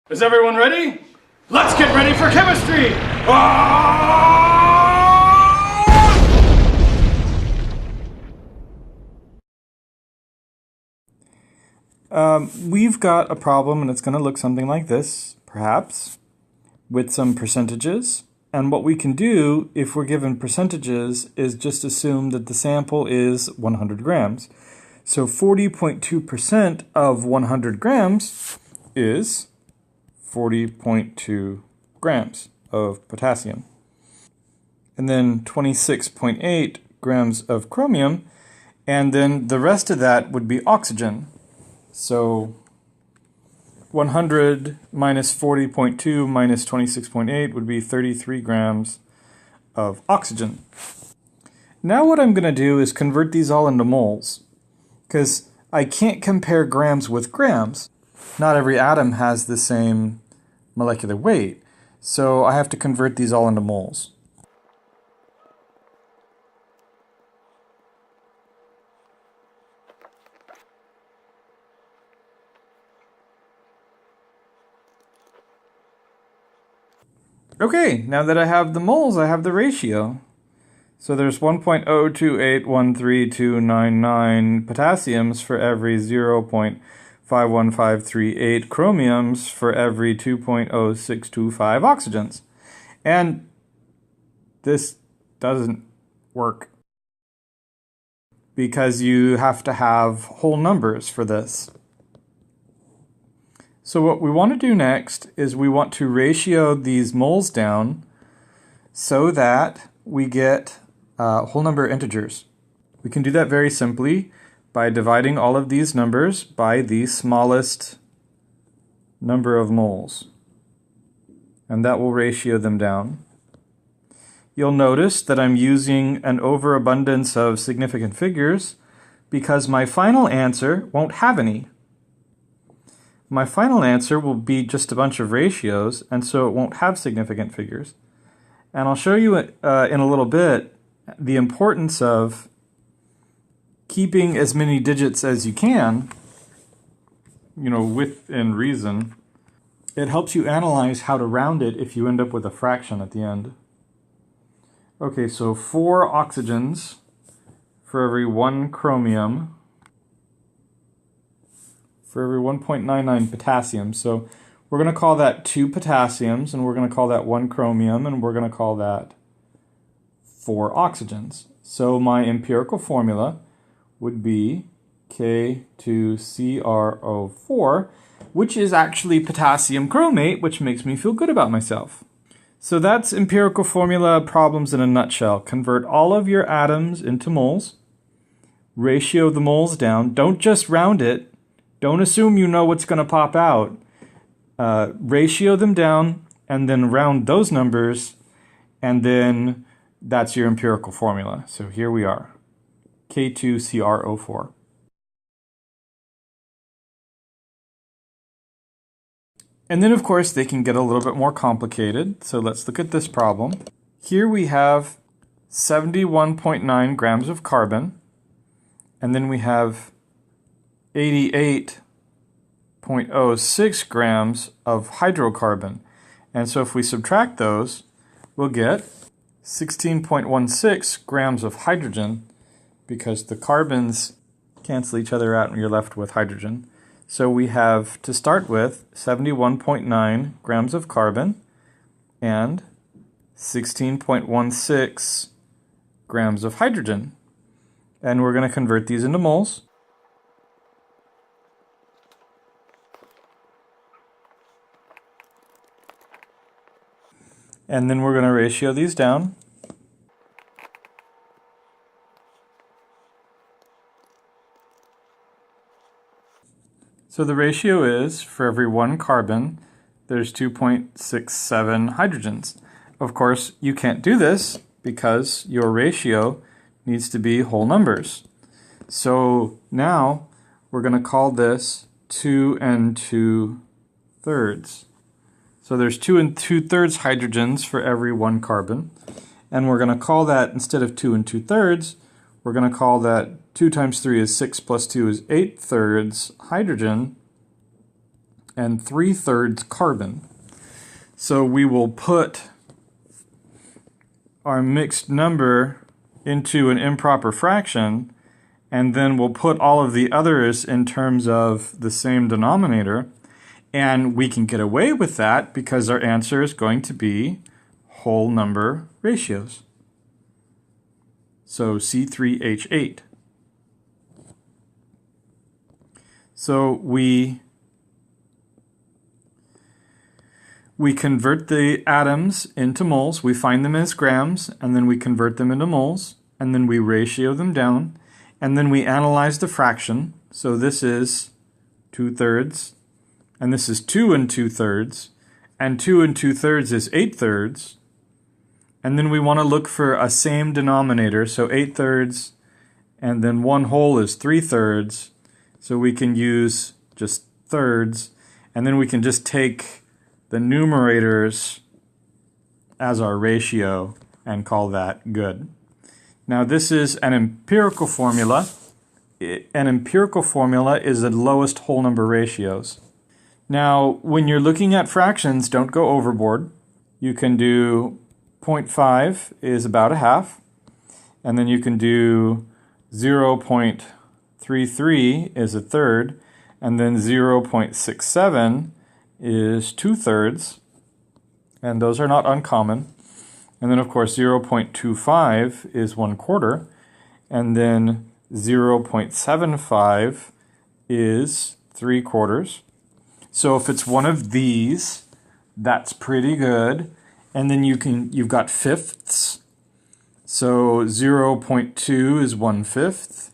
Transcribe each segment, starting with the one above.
Is everyone ready? Let's get ready for chemistry! We've got a problem, and it's going to look something like this, perhaps, with some percentages. And what we can do, if we're given percentages, is just assume that the sample is 100 grams. So 40.2% of 100 grams is 40.2 grams of potassium. And then 26.8 grams of chromium, and then the rest of that would be oxygen. So 100 minus 40.2 minus 26.8 would be 33 grams of oxygen. Now what I'm going to do is convert these all into moles, because I can't compare grams with grams. Not every atom has the same molecular weight, so I have to convert these all into moles. Okay, now that I have the moles, I have the ratio. So there's 1.028132299 potassiums for every 0.51538 chromiums for every 2.0625 oxygens. And this doesn't work because you have to have whole numbers for this. So what we want to do next is we want to ratio these moles down so that we get whole number integers. We can do that very simply by dividing all of these numbers by the smallest number of moles. And that will ratio them down. You'll notice that I'm using an overabundance of significant figures because my final answer won't have any. My final answer will be just a bunch of ratios, and so it won't have significant figures. And I'll show you in a little bit the importance of keeping as many digits as you can, within reason. It helps you analyze how to round it if you end up with a fraction at the end. Okay, so 4 oxygens for every 1 chromium for every 1.99 potassium. So we're going to call that 2 potassiums, and we're going to call that 1 chromium, and we're going to call that 4 oxygens. So my empirical formula would be K2CrO4, which is actually potassium chromate, which makes me feel good about myself. So that's empirical formula problems in a nutshell. Convert all of your atoms into moles, ratio the moles down, don't just round it, don't assume you know what's going to pop out. Ratio them down and then round those numbers, and then that's your empirical formula. So here we are, K2CrO4. And then of course they can get a little bit more complicated. So let's look at this problem. Here we have 71.9 grams of carbon, and then we have 88.06 grams of hydrocarbon. And so if we subtract those, we'll get 16.16 grams of hydrogen, because the carbons cancel each other out and you're left with hydrogen. So we have, to start with, 71.9 grams of carbon and 16.16 grams of hydrogen. And we're going to convert these into moles. And then we're going to ratio these down. So the ratio is, for every 1 carbon, there's 2.67 hydrogens. Of course, you can't do this because your ratio needs to be whole numbers. So now we're going to call this 2 2/3. So there's 2 2/3 hydrogens for every 1 carbon. And we're going to call that, instead of 2 2/3, we're going to call that 2 times 3 is 6 plus 2 is 8/3 hydrogen and 3/3 carbon. So we will put our mixed number into an improper fraction, and then we'll put all of the others in terms of the same denominator, and we can get away with that because our answer is going to be whole number ratios. So C3H8. So we convert the atoms into moles, we find them as grams, and then we convert them into moles, and then we ratio them down, and then we analyze the fraction. So this is 2/3, and this is 2 2/3, and 2 2/3 is 8/3, and then we want to look for a same denominator, so 8/3, and then 1 whole is 3/3, so we can use just thirds, and then we can just take the numerators as our ratio and call that good. Now this is an empirical formula. An empirical formula is the lowest whole number ratios. Now when you're looking at fractions, don't go overboard. You can do 0.5 is about a half, and then you can do 0.33 is a third, and then 0.67 is 2/3, and those are not uncommon. And then of course 0.25 is 1/4, and then 0.75 is 3/4. So if it's one of these, that's pretty good. And then you've got fifths. So 0.2 is 1/5,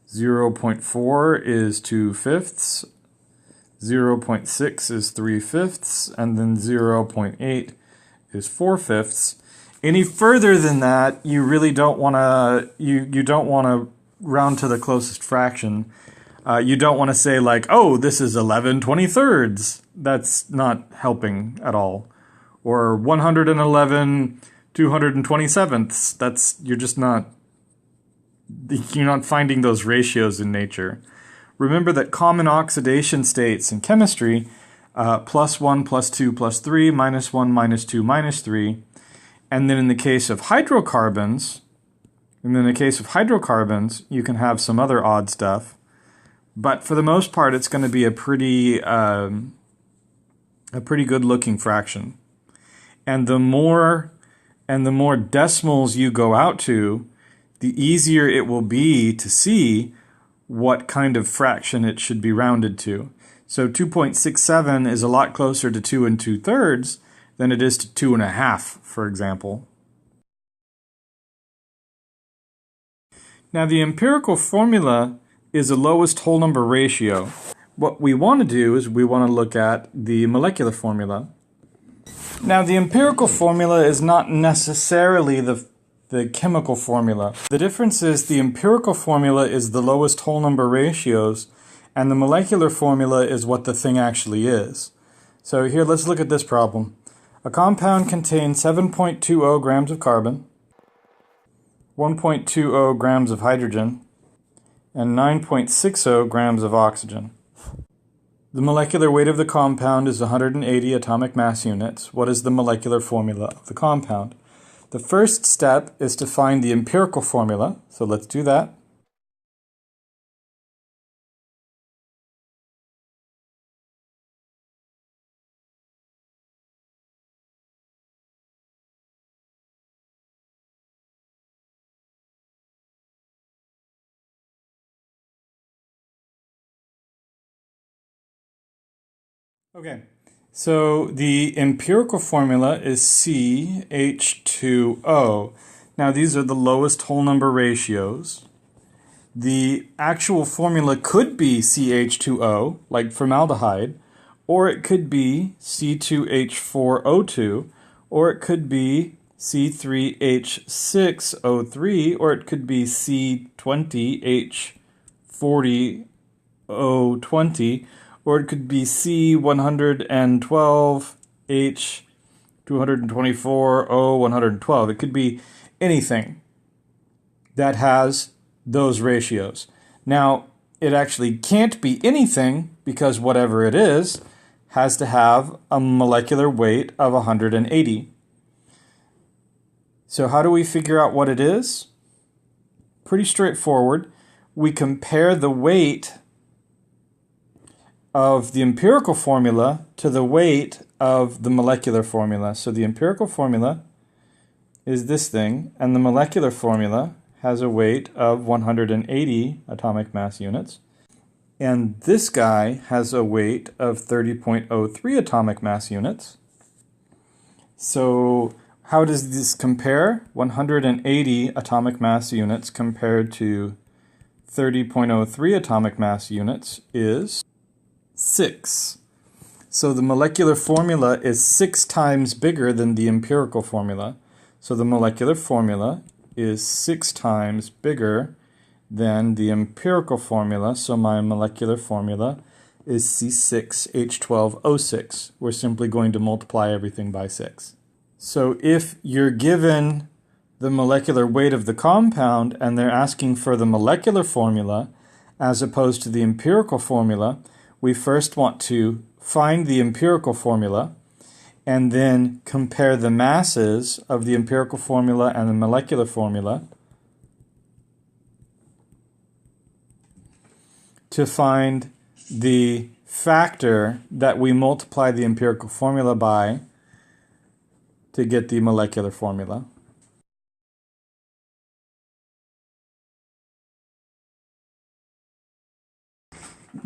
0.4 is 2/5, 0.6 is 3/5, and then 0.8 is 4/5. Any further than that, you really don't want to you don't want to round to the closest fraction. You don't want to say like, oh, this is 11/23. That's not helping at all. Or 111 227ths. That's you're not finding those ratios in nature. Remember that common oxidation states in chemistry, +1, +2, +3, -1, -2, -3. And then in the case of hydrocarbons, you can have some other odd stuff. But for the most part, it's going to be a pretty good looking fraction. And the more decimals you go out to, the easier it will be to see what kind of fraction it should be rounded to. So 2.67 is a lot closer to 2 2/3 than it is to 2.5, for example. Now the empirical formula is the lowest whole number ratio. What we want to do is we want to look at the molecular formula. Now the empirical formula is not necessarily the chemical formula. The difference is the empirical formula is the lowest whole number ratios, and the molecular formula is what the thing actually is. So here, let's look at this problem. A compound contains 7.20 grams of carbon, 1.20 grams of hydrogen, and 9.60 grams of oxygen. The molecular weight of the compound is 180 atomic mass units. What is the molecular formula of the compound? The first step is to find the empirical formula, so let's do that. Okay, so the empirical formula is CH2O. Now these are the lowest whole number ratios. The actual formula could be CH2O, like formaldehyde, or it could be C2H4O2, or it could be C3H6O3, or it could be C20H40O20, or it could be C112H224O112. It could be anything that has those ratios. Now, it actually can't be anything because whatever it is has to have a molecular weight of 180. So how do we figure out what it is? Pretty straightforward. We compare the weight of the empirical formula to the weight of the molecular formula. So the empirical formula is this thing, and the molecular formula has a weight of 180 atomic mass units. And this guy has a weight of 30.03 atomic mass units. So how does this compare? 180 atomic mass units compared to 30.03 atomic mass units is 6. So the molecular formula is 6 times bigger than the empirical formula. So the molecular formula is 6 times bigger than the empirical formula. So my molecular formula is C6H12O6. We're simply going to multiply everything by 6. So if you're given the molecular weight of the compound and they're asking for the molecular formula as opposed to the empirical formula, we first want to find the empirical formula and then compare the masses of the empirical formula and the molecular formula to find the factor that we multiply the empirical formula by to get the molecular formula.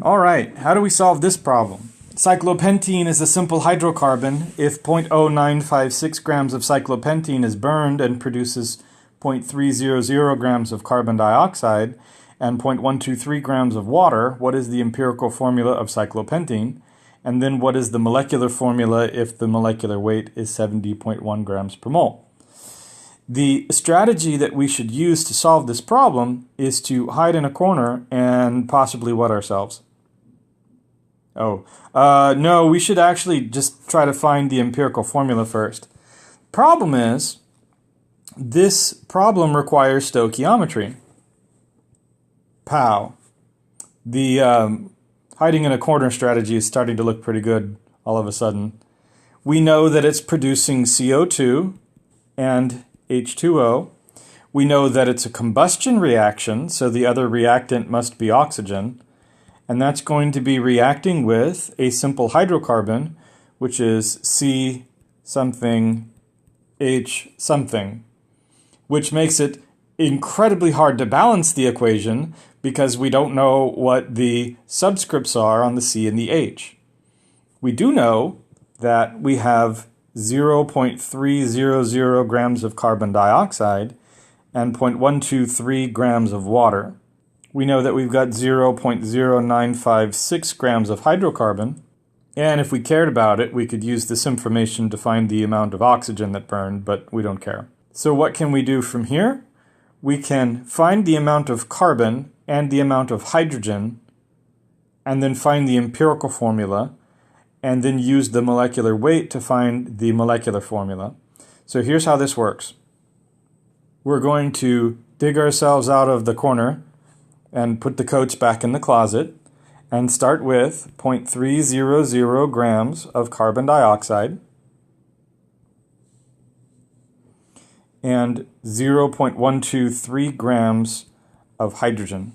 All right, how do we solve this problem? Cyclopentene is a simple hydrocarbon. If 0.0956 grams of cyclopentene is burned and produces 0.300 grams of carbon dioxide and 0.123 grams of water, what is the empirical formula of cyclopentene? And then what is the molecular formula if the molecular weight is 70.1 grams per mole? The strategy that we should use to solve this problem is to hide in a corner and possibly wet ourselves. No, we should actually just try to find the empirical formula first. Problem is, this problem requires stoichiometry. Pow. The hiding in a corner strategy is starting to look pretty good all of a sudden. We know that it's producing CO2 and H2O. We know that it's a combustion reaction, so the other reactant must be oxygen. And that's going to be reacting with a simple hydrocarbon, which is C something H something, which makes it incredibly hard to balance the equation because we don't know what the subscripts are on the C and the H. We do know that we have 0.300 grams of carbon dioxide and 0.123 grams of water. We know that we've got 0.0956 grams of hydrocarbon, and if we cared about it, we could use this information to find the amount of oxygen that burned, but we don't care. So what can we do from here? We can find the amount of carbon and the amount of hydrogen, and then find the empirical formula, and then use the molecular weight to find the molecular formula. So here's how this works. We're going to dig ourselves out of the corner and put the coats back in the closet and start with 0.300 grams of carbon dioxide and 0.123 grams of hydrogen.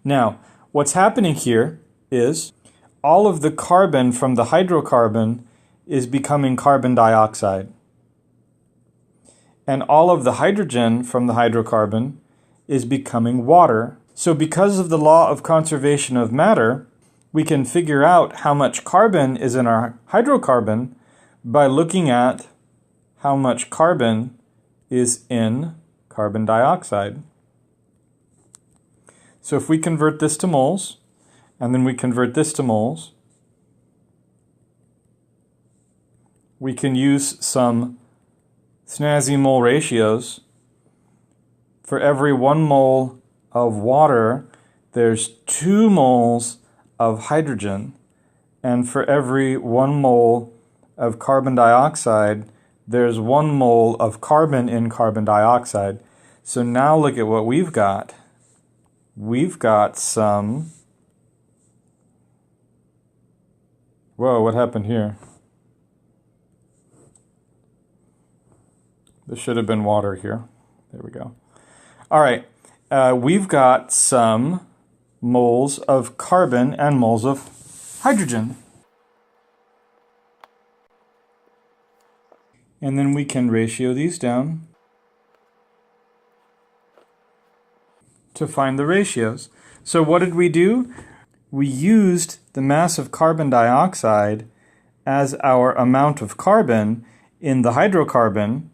Now, what's happening here is all of the carbon from the hydrocarbon is becoming carbon dioxide. And all of the hydrogen from the hydrocarbon is becoming water. So because of the law of conservation of matter, we can figure out how much carbon is in our hydrocarbon by looking at how much carbon is in carbon dioxide. So if we convert this to moles, and then we convert this to moles, we can use some snazzy mole ratios. For every 1 mole of water, there's 2 moles of hydrogen. And for every 1 mole of carbon dioxide, there's 1 mole of carbon in carbon dioxide. So now look at what we've got. We've got some Whoa, what happened here? This should have been water here. There we go. All right, we've got some moles of carbon and moles of hydrogen. And then we can ratio these down to find the ratios. So what did we do? We used the mass of carbon dioxide as our amount of carbon in the hydrocarbon,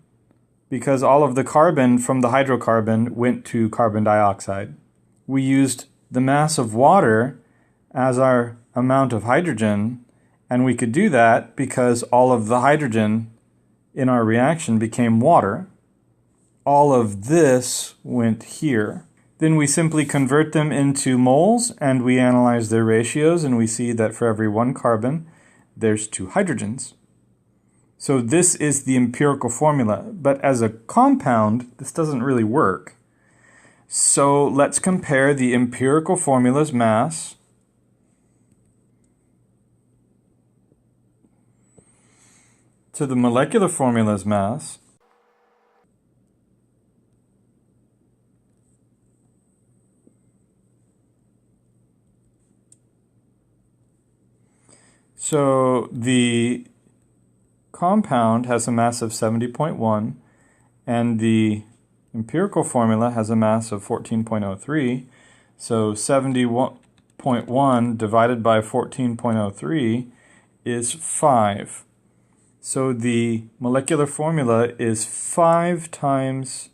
because all of the carbon from the hydrocarbon went to carbon dioxide. We used the mass of water as our amount of hydrogen, and we could do that because all of the hydrogen in our reaction became water. All of this went here. Then we simply convert them into moles, and we analyze their ratios, and we see that for every one carbon, there's two hydrogens. So this is the empirical formula, but as a compound, this doesn't really work. So let's compare the empirical formula's mass to the molecular formula's mass. So the compound has a mass of 70.1, and the empirical formula has a mass of 14.03. So 70.1 divided by 14.03 is 5. So the molecular formula is 5 times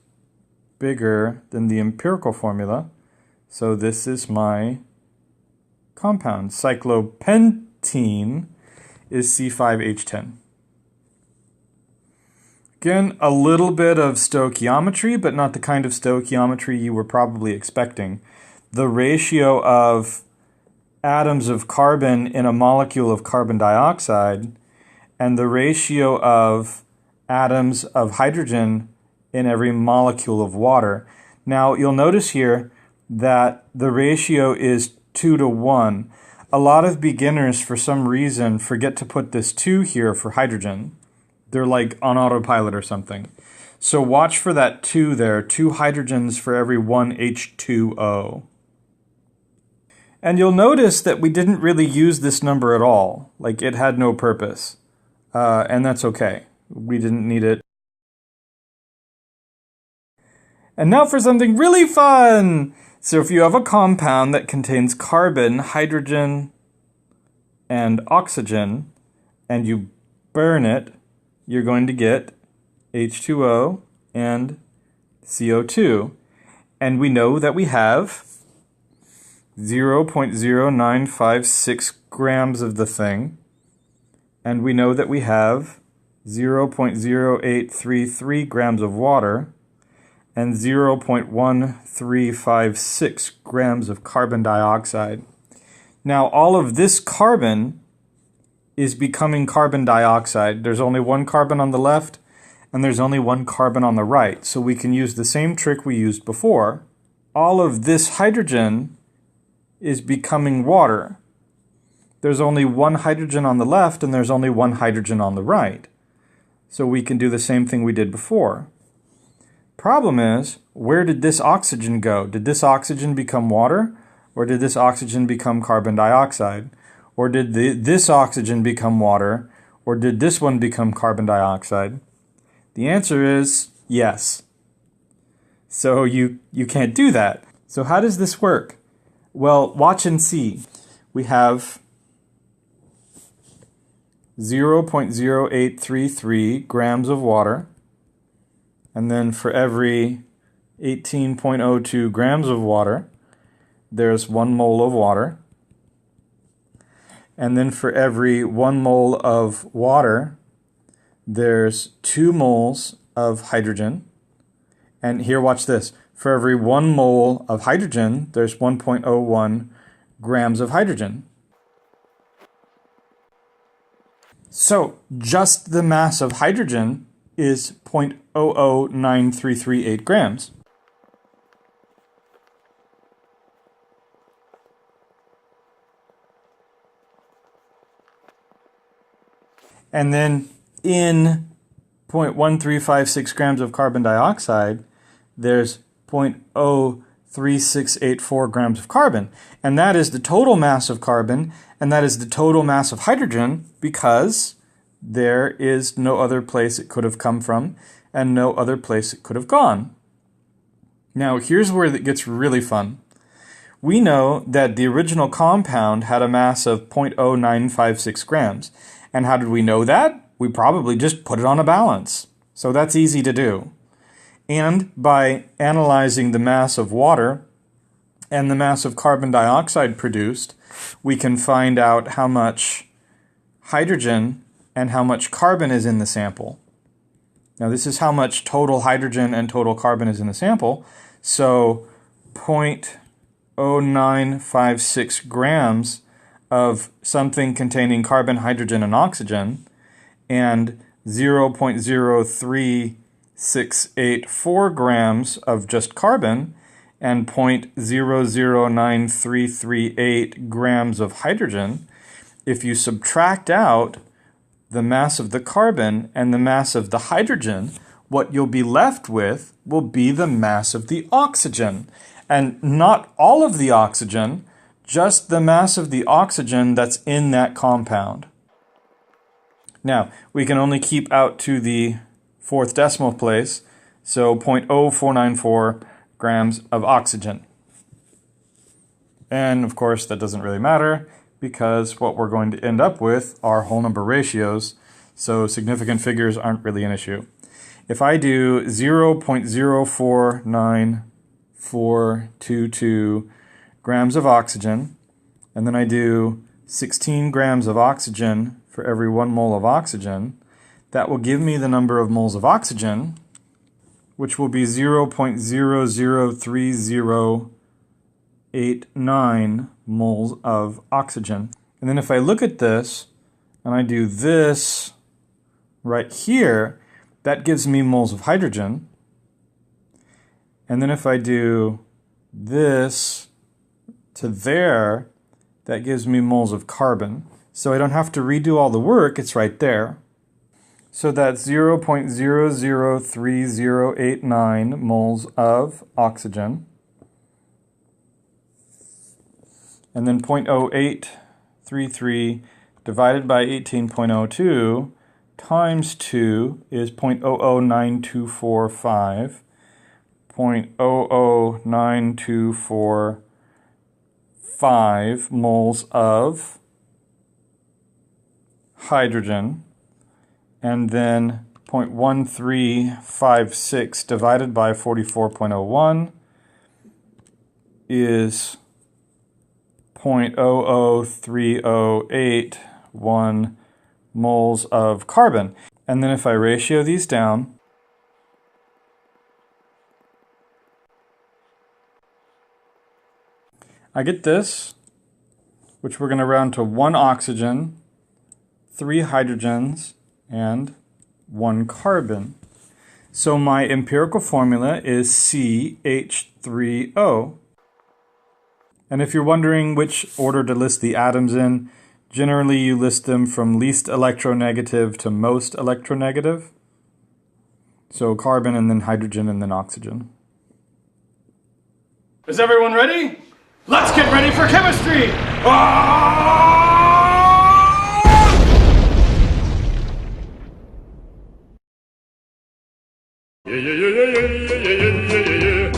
bigger than the empirical formula. So this is my compound. Cyclopentene is C5H10. Again, a little bit of stoichiometry, but not the kind of stoichiometry you were probably expecting. The ratio of atoms of carbon in a molecule of carbon dioxide and the ratio of atoms of hydrogen in every molecule of water. Now, you'll notice here that the ratio is 2 to 1. A lot of beginners, for some reason, forget to put this 2 here for hydrogen. They're like on autopilot or something. So watch for that 2 there, 2 hydrogens for every 1 H2O. And you'll notice that we didn't really use this number at all. Like, it had no purpose. And that's okay. We didn't need it. And now for something really fun! So if you have a compound that contains carbon, hydrogen, and oxygen, and you burn it, you're going to get H2O and CO2. And we know that we have 0.0956 grams of the thing. And we know that we have 0.0833 grams of water and 0.1356 grams of carbon dioxide. Now, all of this carbon is becoming carbon dioxide. There's only one carbon on the left, and there's only one carbon on the right. So we can use the same trick we used before. All of this hydrogen is becoming water. There's only one hydrogen on the left, and there's only one hydrogen on the right. So we can do the same thing we did before. Problem is, where did this oxygen go? Did this oxygen become water? Or did this oxygen become carbon dioxide? Or did this oxygen become water? Or did this one become carbon dioxide? The answer is yes. So you can't do that. So how does this work? Well, watch and see. We have 0.0833 grams of water. And then for every 18.02 grams of water, there's 1 mole of water. And then for every 1 mole of water, there's 2 moles of hydrogen. And here, watch this. For every 1 mole of hydrogen, there's 1.01 grams of hydrogen. So just the mass of hydrogen is 0.009338 grams. And then in 0.1356 grams of carbon dioxide, there's 0.03684 grams of carbon. And that is the total mass of carbon, and that is the total mass of hydrogen, because there is no other place it could have come from and no other place it could have gone. Now, here's where it gets really fun. We know that the original compound had a mass of 0.0956 grams. And how did we know that? We probably just put it on a balance. So that's easy to do. And by analyzing the mass of water and the mass of carbon dioxide produced, we can find out how much hydrogen and how much carbon is in the sample. Now this is how much total hydrogen and total carbon is in the sample. So 0.0956 grams of something containing carbon, hydrogen, and oxygen, and 0.03684 grams of just carbon, and 0.009338 grams of hydrogen. If you subtract out the mass of the carbon and the mass of the hydrogen, what you'll be left with will be the mass of the oxygen. And not all of the oxygen, just the mass of the oxygen that's in that compound. Now, we can only keep out to the fourth decimal place, so 0.0494 grams of oxygen. And of course, that doesn't really matter, because what we're going to end up with are whole number ratios, so significant figures aren't really an issue. If I do 0.049422 grams of oxygen, and then I do 16 grams of oxygen for every 1 mole of oxygen, that will give me the number of moles of oxygen, which will be 0.003089 moles of oxygen. And then if I look at this, and I do this right here, that gives me moles of hydrogen. And then if I do this to there, that gives me moles of carbon. So I don't have to redo all the work, it's right there. So that's 0.003089 moles of oxygen. And then 0.0833 divided by 18.02 times 2 is 0.009245. 0.009245 moles of hydrogen, and then 0.1356 divided by 44.01 is 0.00308 moles of carbon. And then if I ratio these down, I get this, which we're going to round to 1 oxygen, 3 hydrogens, and 1 carbon. So my empirical formula is CH3O. And if you're wondering which order to list the atoms in, generally you list them from least electronegative to most electronegative. So carbon and then hydrogen and then oxygen. Is everyone ready? Let's get ready for chemistry! Yeah, yeah, yeah, yeah, yeah, yeah, yeah, yeah, yeah.